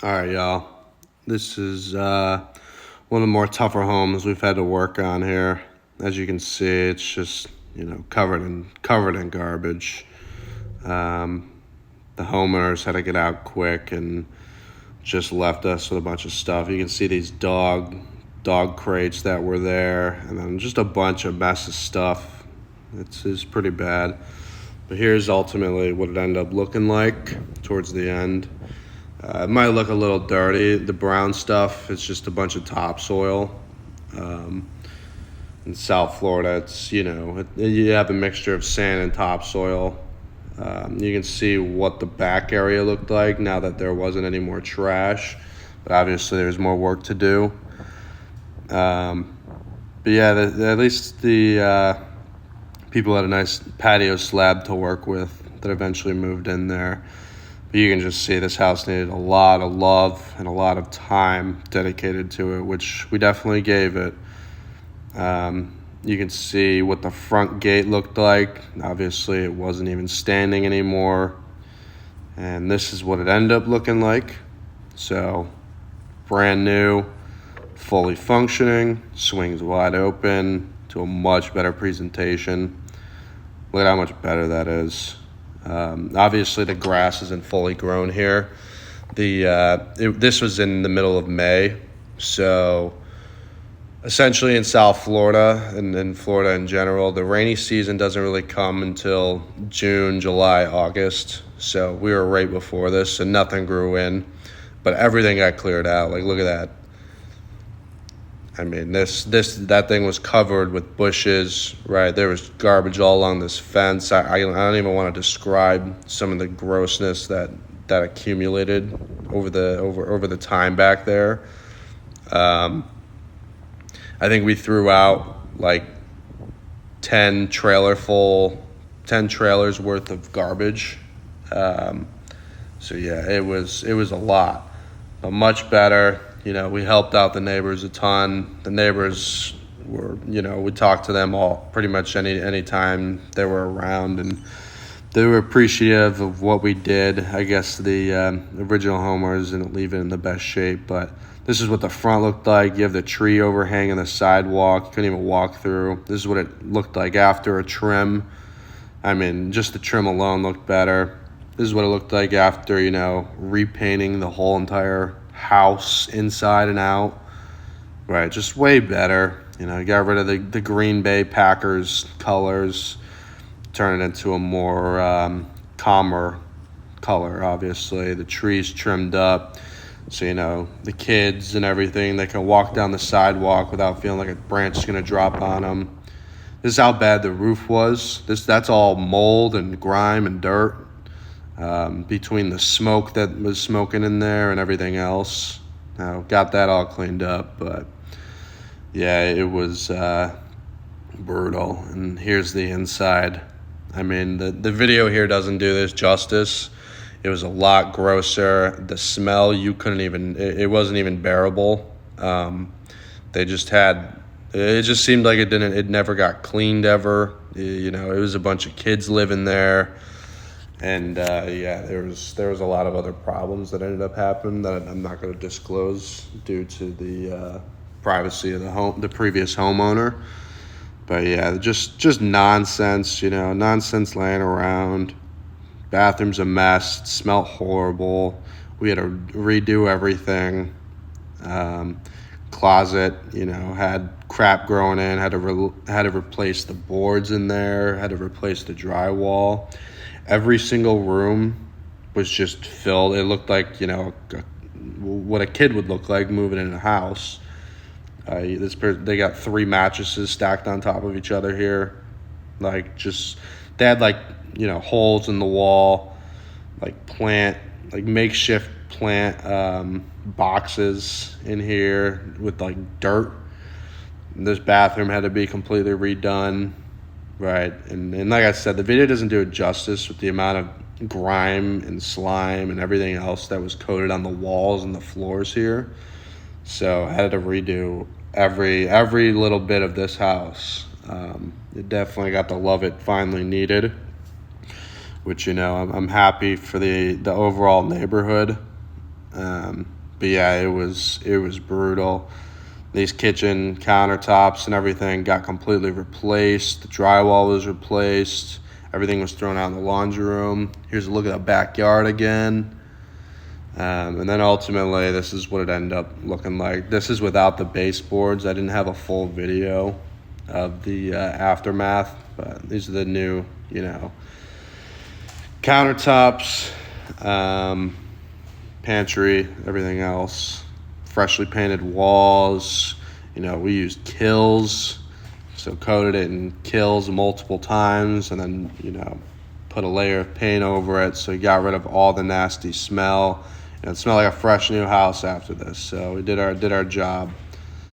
All right, y'all. This is one of the more tougher homes we've had to work on here. As you can see, it's just covered in garbage. Um, the homeowners had to get out quick and just left us with a bunch of stuff. You can see these dog crates that were there, and then just a bunch of mess of stuff. It's pretty bad. But here's ultimately what it ended up looking like towards the end. It might look a little dirty. The brown stuff is just a bunch of topsoil. Um, in South Florida, you have a mixture of sand and topsoil. You can see what the back area looked like now that there wasn't any more trash, but obviously there's more work to do. Um, but yeah, at least the people had a nice patio slab to work with that eventually moved in there. But you can just see this house needed a lot of love and a lot of time dedicated to it, which we definitely gave it. You can see what the front gate looked like. Obviously, it wasn't even standing anymore. And this is what it ended up looking like. So, brand new, fully functioning, swings wide open, to a much better presentation. Look at how much better that is. Obviously, the grass isn't fully grown here. This was in the middle of May, so essentially in South Florida and in Florida in general, the rainy season doesn't really come until June, July, August. So we were right before this, and nothing grew in, but everything got cleared out. Like, look at that. I mean, that thing was covered with bushes, right? There was garbage all along this fence. I don't even want to describe some of the grossness that accumulated over the time back there. I think we threw out like 10 trailers worth of garbage. So yeah, it was a lot, but much better. We helped out the neighbors a ton. The neighbors were, we talked to them all pretty much any time they were around, and they were appreciative of what we did. I guess the original homeowners didn't leave it in the best shape, but this is what the front looked like. You have the tree overhanging the sidewalk. You couldn't even walk through. This is what it looked like after a trim. I mean, just the trim alone looked better. This is what it looked like after, repainting the whole entire house inside and out. Right, just way better. Got rid of the Green Bay Packers colors, turn it into a more calmer color, obviously. The trees trimmed up, so, the kids and everything, they can walk down the sidewalk without feeling like a branch is going to drop on them. This is how bad the roof was. That's all mold and grime and dirt. Between the smoke that was smoking in there and everything else. Now, got that all cleaned up, but yeah, it was brutal. And here's the inside. I mean, the video here doesn't do this justice. It was a lot grosser. The smell, it wasn't even bearable. It just seemed like it never got cleaned ever. It was a bunch of kids living there. And there was a lot of other problems that ended up happening that I'm not going to disclose due to the privacy of the previous homeowner. But yeah, just nonsense, nonsense laying around. Bathroom's a mess. It smelled horrible. We had to redo everything. Closet, had crap growing in. Had to replace the boards in there. Had to replace the drywall. Every single room was just filled. It looked like, what a kid would look like moving in a house. They got 3 mattresses stacked on top of each other here. They had holes in the wall, makeshift plant boxes in here with dirt. And this bathroom had to be completely redone. Right, and like I said, the video doesn't do it justice with the amount of grime and slime and everything else that was coated on the walls and the floors here. So I had to redo every little bit of this house. It definitely got the love it finally needed, which I'm happy for the overall neighborhood. But yeah, it was brutal. These kitchen countertops and everything got completely replaced. The drywall was replaced. Everything was thrown out in the laundry room. Here's a look at the backyard again. And then ultimately, this is what it ended up looking like. This is without the baseboards. I didn't have a full video of the aftermath, but these are the new, countertops, pantry, everything else. Freshly painted walls. We used Kills, so coated it in Kills multiple times, and then put a layer of paint over it, so we got rid of all the nasty smell. It smelled like a fresh new house after this, so we did our job.